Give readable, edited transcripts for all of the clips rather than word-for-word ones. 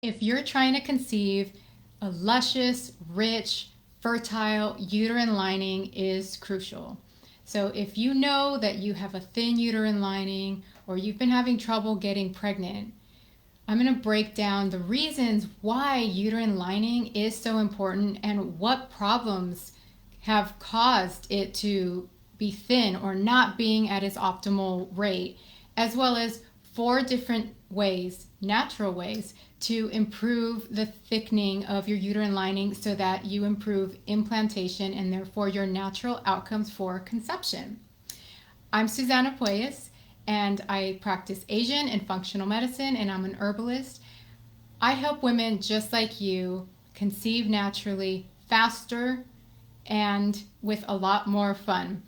If you're trying to conceive, a luscious, rich, fertile uterine lining is crucial. So if you know that you have a thin uterine lining or you've been having trouble getting pregnant, I'm going to break down the reasons why uterine lining is so important and what problems have caused it to be thin or not being at its optimal rate, as well as four different ways, natural ways, to improve the thickening of your uterine lining so that you improve implantation and therefore your natural outcomes for conception. I'm Susanna Pueyas, and I practice Asian and functional medicine, and I'm an herbalist. I help women just like you conceive naturally, faster, and with a lot more fun,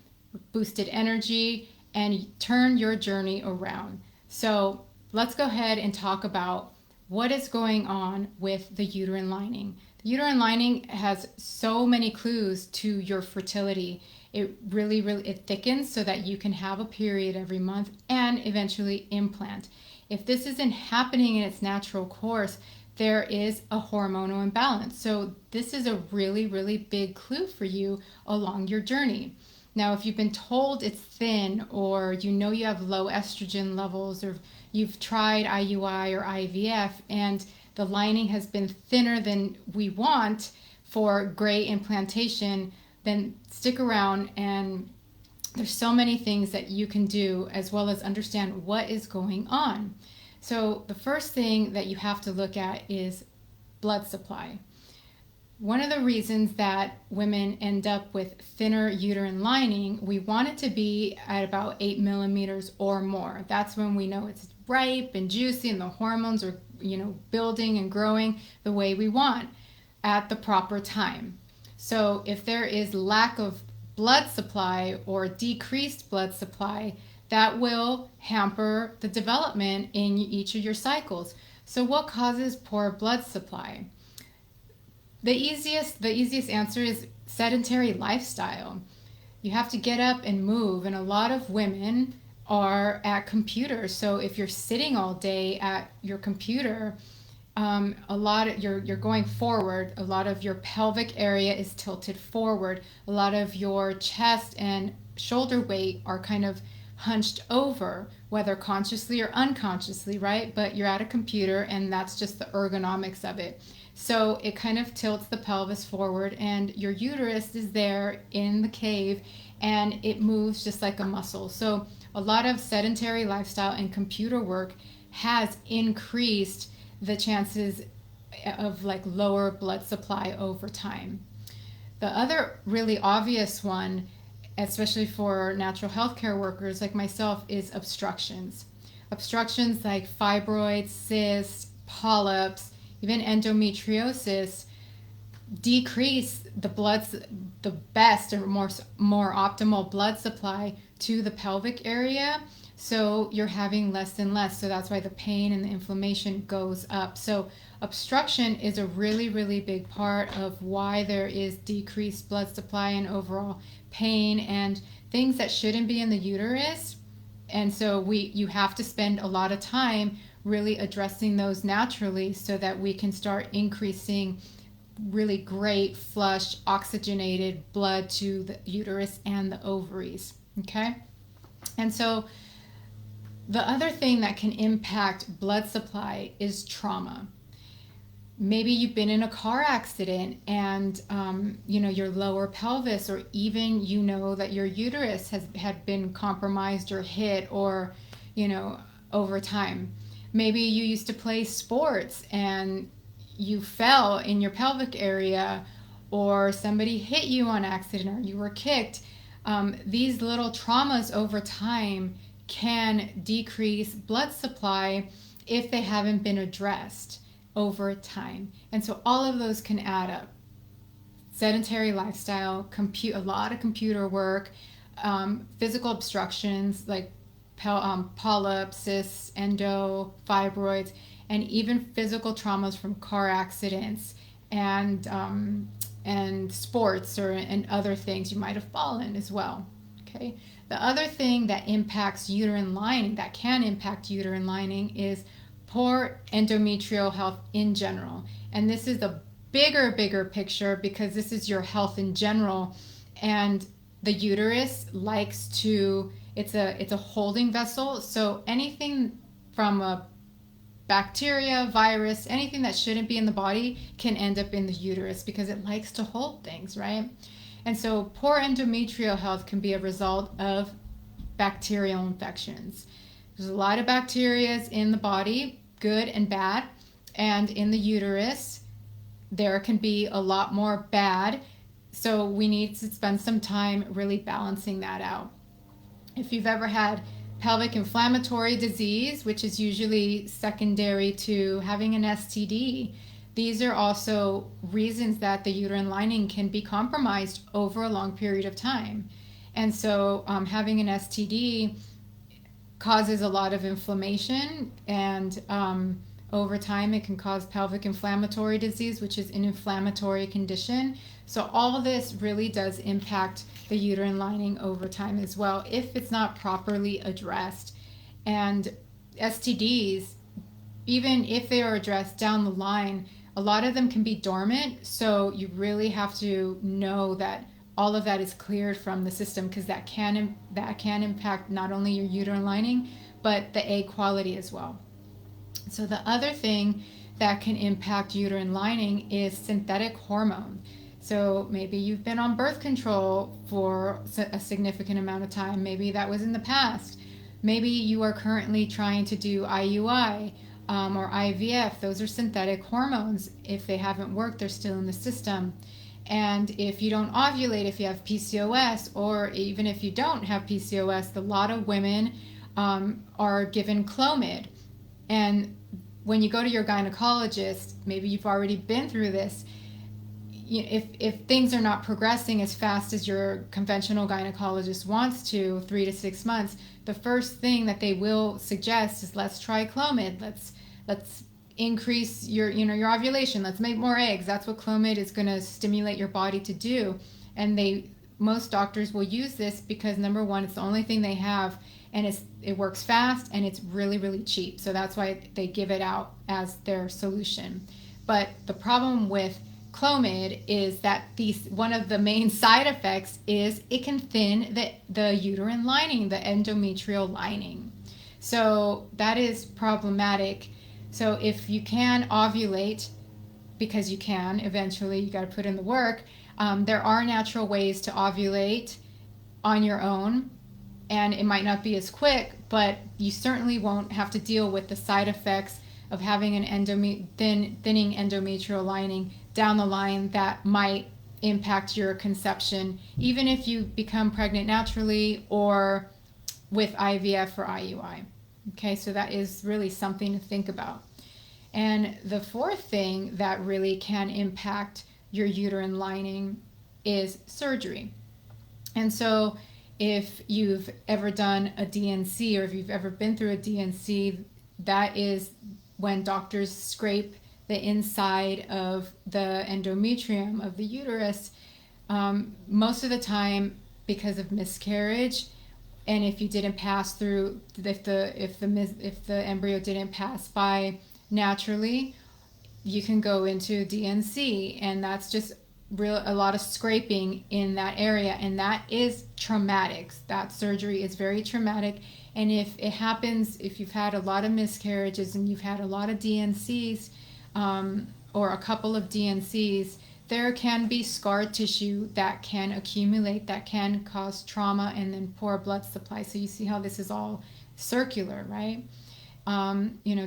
boosted energy, and turn your journey around. So let's go ahead and talk about what is going on with the uterine lining. The uterine lining has so many clues to your fertility. It really it thickens so that you can have a period every month and eventually implant. If this isn't happening in its natural course, there is a hormonal imbalance. So this is a really big clue for you along your journey. Now, if you've been told it's thin, or you know you have low estrogen levels, or you've tried IUI or IVF and the lining has been thinner than we want for great implantation, then stick around, and there's so many things that you can do as well as understand what is going on. So the first thing that you have to look at is blood supply. One of the reasons that women end up with thinner uterine lining, we want it to be at about 8 millimeters or more. That's when we know it's ripe and juicy and the hormones are, building and growing the way we want at the proper time. So if there is lack of blood supply or decreased blood supply, that will hamper the development in each of your cycles. So what causes poor blood supply? The easiest answer is sedentary lifestyle. You have to get up and move, and a lot of women are at computers. So if you're sitting all day at your computer, you're going forward. A lot of your pelvic area is tilted forward. A lot of your chest and shoulder weight are kind of hunched over, whether consciously or unconsciously, right? But you're at a computer, and that's just the ergonomics of it. So it kind of tilts the pelvis forward, and your uterus is there in the cave, and it moves just like a muscle. So a lot of sedentary lifestyle and computer work has increased the chances of like lower blood supply over time. The other really obvious one, especially for natural healthcare workers like myself, is obstructions. Obstructions like fibroids, cysts, polyps, even endometriosis decrease the best or more optimal blood supply to the pelvic area. So you're having less and less. So that's why the pain and the inflammation goes up. So obstruction is a really big part of why there is decreased blood supply and overall pain and things that shouldn't be in the uterus. And so you have to spend a lot of time really addressing those naturally so that we can start increasing really great flush oxygenated blood to the uterus and the ovaries. Okay? And so the other thing that can impact blood supply is trauma. Maybe you've been in a car accident and your lower pelvis, or even that your uterus had been compromised or hit, or over time. Maybe you used to play sports and you fell in your pelvic area, or somebody hit you on accident, or you were kicked. These little traumas over time can decrease blood supply if they haven't been addressed over time. And so all of those can add up. Sedentary lifestyle, a lot of computer work, physical obstructions like polyps, cysts, endo, fibroids, and even physical traumas from car accidents and sports and other things. You might have fallen as well. Okay. The other thing that can impact uterine lining is poor endometrial health in general. And this is the bigger picture, because this is your health in general. And the uterus likes to, it's a holding vessel. So anything from a bacteria, virus, anything that shouldn't be in the body can end up in the uterus because it likes to hold things, right? And so poor endometrial health can be a result of bacterial infections. There's a lot of bacteria in the body, good and bad, and in the uterus there can be a lot more bad. So we need to spend some time really balancing that out. If you've ever had pelvic inflammatory disease, which is usually secondary to having an STD, these are also reasons that the uterine lining can be compromised over a long period of time. And so having an STD causes a lot of inflammation, and over time it can cause pelvic inflammatory disease, which is an inflammatory condition. So all of this really does impact the uterine lining over time as well if it's not properly addressed. And STDs, even if they are addressed down the line, a lot of them can be dormant. So you really have to know that all of that is cleared from the system, because that can impact not only your uterine lining but the egg quality as well. So the other thing that can impact uterine lining is synthetic hormone. So maybe you've been on birth control for a significant amount of time. Maybe that was in the past. Maybe you are currently trying to do IUI or IVF. Those are synthetic hormones. If they haven't worked, they're still in the system. And if you don't ovulate, if you have PCOS, or even if you don't have PCOS, a lot of women are given Clomid. And when you go to your gynecologist, maybe you've already been through this, if things are not progressing as fast as your conventional gynecologist wants to, 3 to 6 months, the first thing that they will suggest is, let's try Clomid. Let's increase your ovulation. Let's make more eggs. That's what Clomid is going to stimulate your body to do. And most doctors will use this because, number one, it's the only thing they have, and it works fast, and it's really, really cheap. So that's why they give it out as their solution. But the problem with Clomid is that one of the main side effects is it can thin the uterine lining, the endometrial lining. So that is problematic. So if you can ovulate, because you can, eventually you got to put in the work, there are natural ways to ovulate on your own, and it might not be as quick, but you certainly won't have to deal with the side effects of having an thinning endometrial lining down the line that might impact your conception, even if you become pregnant naturally or with IVF or IUI. Okay, so that is really something to think about. And the fourth thing that really can impact your uterine lining is surgery. And so if you've ever done a DNC, or if you've ever been through a DNC, that is when doctors scrape the inside of the endometrium of the uterus, most of the time because of miscarriage. And if you didn't pass through, if the embryo didn't pass by naturally, you can go into DNC, and that's just a lot of scraping in that area, and that is traumatic. That surgery is very traumatic. And if it happens, if you've had a lot of miscarriages and you've had a lot of DNCs, or a couple of DNCs, there can be scar tissue that can accumulate, that can cause trauma and then poor blood supply. So you see how this is all circular, right?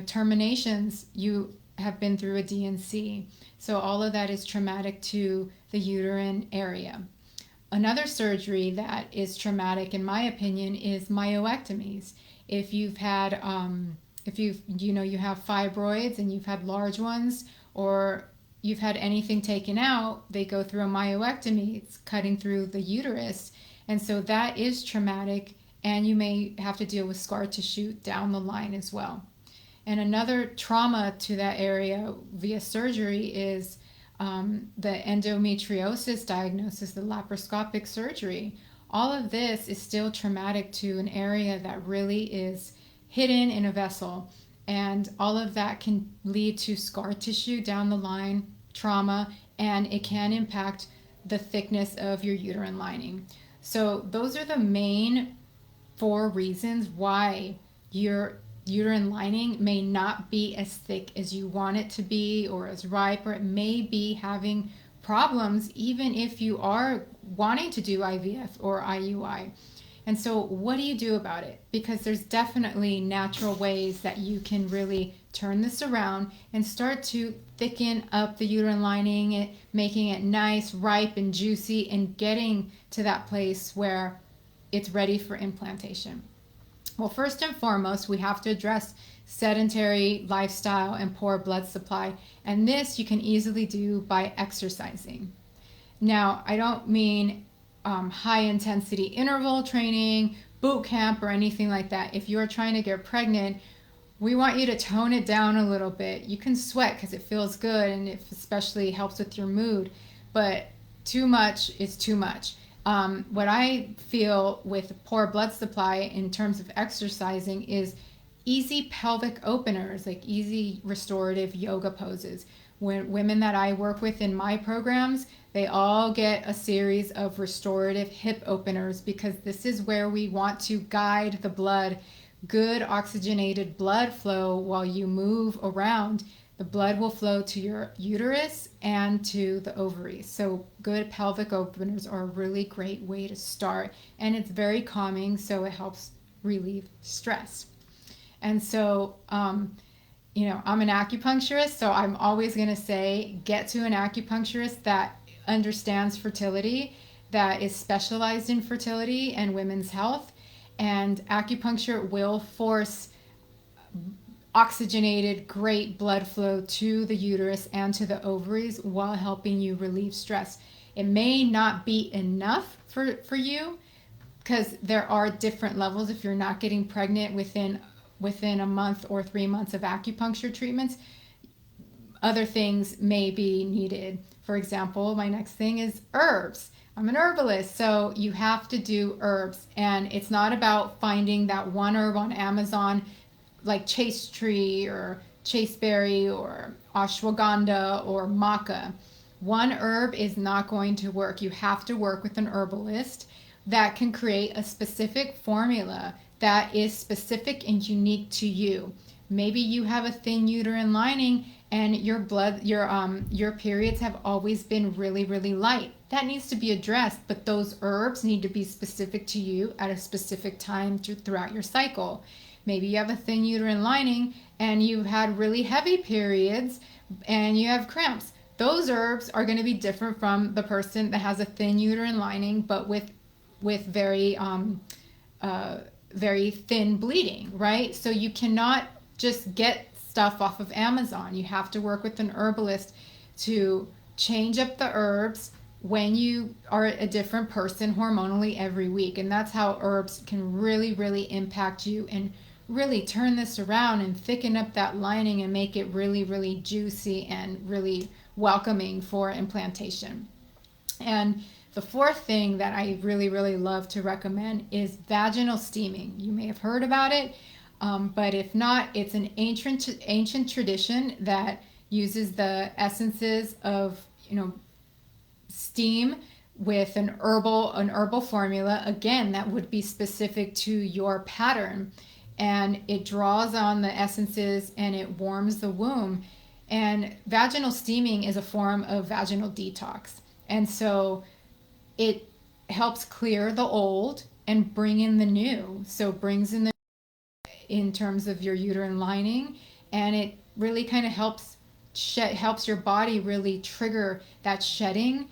Terminations, you have been through a DNC. So all of that is traumatic to the uterine area. Another surgery that is traumatic, in my opinion, is myomectomies. If you've had, you have fibroids and you've had large ones, or you've had anything taken out, they go through a myomectomy. It's cutting through the uterus. And so that is traumatic, and you may have to deal with scar tissue down the line as well. And another trauma to that area via surgery is the endometriosis diagnosis, the laparoscopic surgery. All of this is still traumatic to an area that really is hidden in a vessel. and all of that can lead to scar tissue down the line, trauma, and it can impact the thickness of your uterine lining. So those are the main 4 reasons why your uterine lining may not be as thick as you want it to be, or as ripe, or it may be having problems even if you are wanting to do IVF or IUI. And so, what do you do about it? Because there's definitely natural ways that you can really turn this around and start to thicken up the uterine lining, making it nice, ripe, and juicy, and getting to that place where it's ready for implantation. Well, first and foremost, we have to address sedentary lifestyle and poor blood supply. And this you can easily do by exercising. Now, I don't mean high intensity interval training, boot camp, or anything like that. If you're trying to get pregnant, we want you to tone it down a little bit. You can sweat because it feels good and it especially helps with your mood, but too much is too much. What I feel with poor blood supply in terms of exercising is easy pelvic openers, like easy restorative yoga poses. When women that I work with in my programs, they all get a series of restorative hip openers, because this is where we want to guide the blood, good oxygenated blood flow while you move around. The blood will flow to your uterus and to the ovaries. So good pelvic openers are a really great way to start. And it's very calming, so it helps relieve stress. And so, I'm an acupuncturist, so I'm always going to say get to an acupuncturist that understands fertility, that is specialized in fertility and women's health. And acupuncture will force oxygenated, great blood flow to the uterus and to the ovaries while helping you relieve stress. It may not be enough for you, because there are different levels. If you're not getting pregnant within a month or 3 months of acupuncture treatments, other things may be needed. For example, my next thing is herbs. I'm an herbalist, so you have to do herbs. And it's not about finding that one herb on Amazon like chaste tree or chasteberry or ashwagandha or maca. One herb is not going to work. You have to work with an herbalist that can create a specific formula that is specific and unique to you. Maybe you have a thin uterine lining and your periods have always been really, really light. That needs to be addressed, but those herbs need to be specific to you at a specific time throughout your cycle. Maybe you have a thin uterine lining and you've had really heavy periods and you have cramps. Those herbs are going to be different from the person that has a thin uterine lining but with very very thin bleeding, right? So you cannot just get stuff off of Amazon. You have to work with an herbalist to change up the herbs when you are a different person hormonally every week. And that's how herbs can really, really impact you and really turn this around and thicken up that lining and make it really, really juicy and really welcoming for implantation. And the fourth thing that I really, really love to recommend is vaginal steaming. You may have heard about it, but if not, it's an ancient tradition that uses the essences of, steam with an herbal formula. Again, that would be specific to your pattern. And it draws on the essences and it warms the womb. And vaginal steaming is a form of vaginal detox. And so it helps clear the old and bring in the new. So it brings in terms of your uterine lining, and it really kind of helps your body really trigger that shedding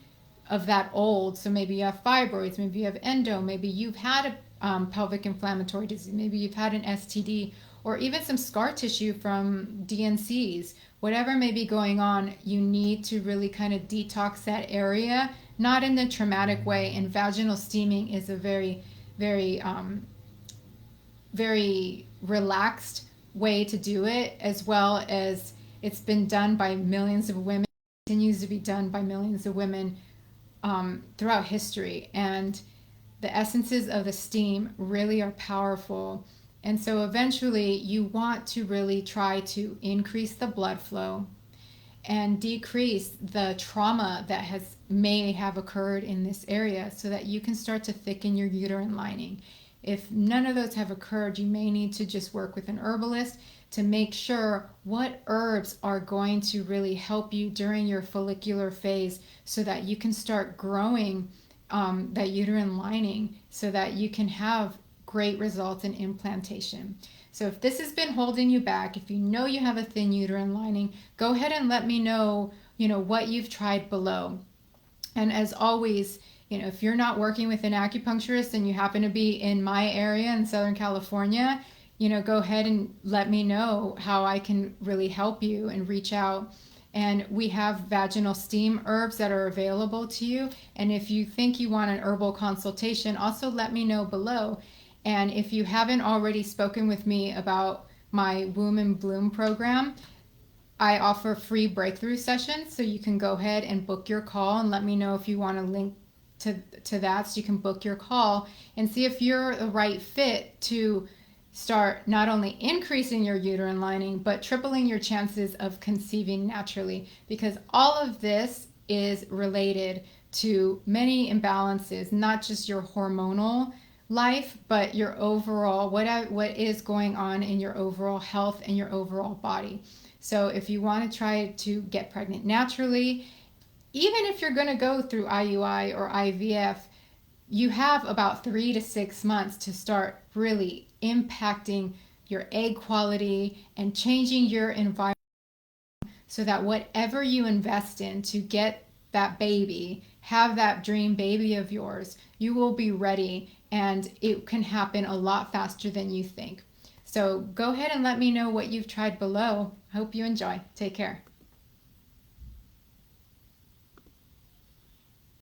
of that old. So maybe you have fibroids, maybe you have endo, maybe you've had a pelvic inflammatory disease, maybe you've had an STD, or even some scar tissue from DNCs. Whatever may be going on, you need to really kind of detox that area, not in the traumatic way. And vaginal steaming is a very, very, very relaxed way to do it, as well as it's been done by millions of women, continues to be done by millions of women throughout history. And the essences of the steam really are powerful And so eventually you want to really try to increase the blood flow and decrease the trauma that may have occurred in this area so that you can start to thicken your uterine lining. If none of those have occurred, you may need to just work with an herbalist to make sure what herbs are going to really help you during your follicular phase so that you can start growing that uterine lining so that you can have great results in implantation. So if this has been holding you back, if you know you have a thin uterine lining, go ahead and let me know, what you've tried below. And as always, if you're not working with an acupuncturist and you happen to be in my area in Southern California, go ahead and let me know how I can really help you and reach out. And we have vaginal steam herbs that are available to you. And if you think you want an herbal consultation, also let me know below. And if you haven't already spoken with me about my Womb and Bloom program, I offer free breakthrough sessions. So you can go ahead and book your call and let me know if you want to link to that, so you can book your call and see if you're the right fit to start not only increasing your uterine lining, but tripling your chances of conceiving naturally, because all of this is related to many imbalances, not just your hormonal life, but your overall, what is going on in your overall health and your overall body. So if you want to try to get pregnant naturally, even if you're going to go through IUI or IVF, you have about 3 to 6 months to start really impacting your egg quality and changing your environment so that whatever you invest in to get that baby, have that dream baby of yours, you will be ready, and it can happen a lot faster than you think. So go ahead and let me know what you've tried below. I hope you enjoy. Take care.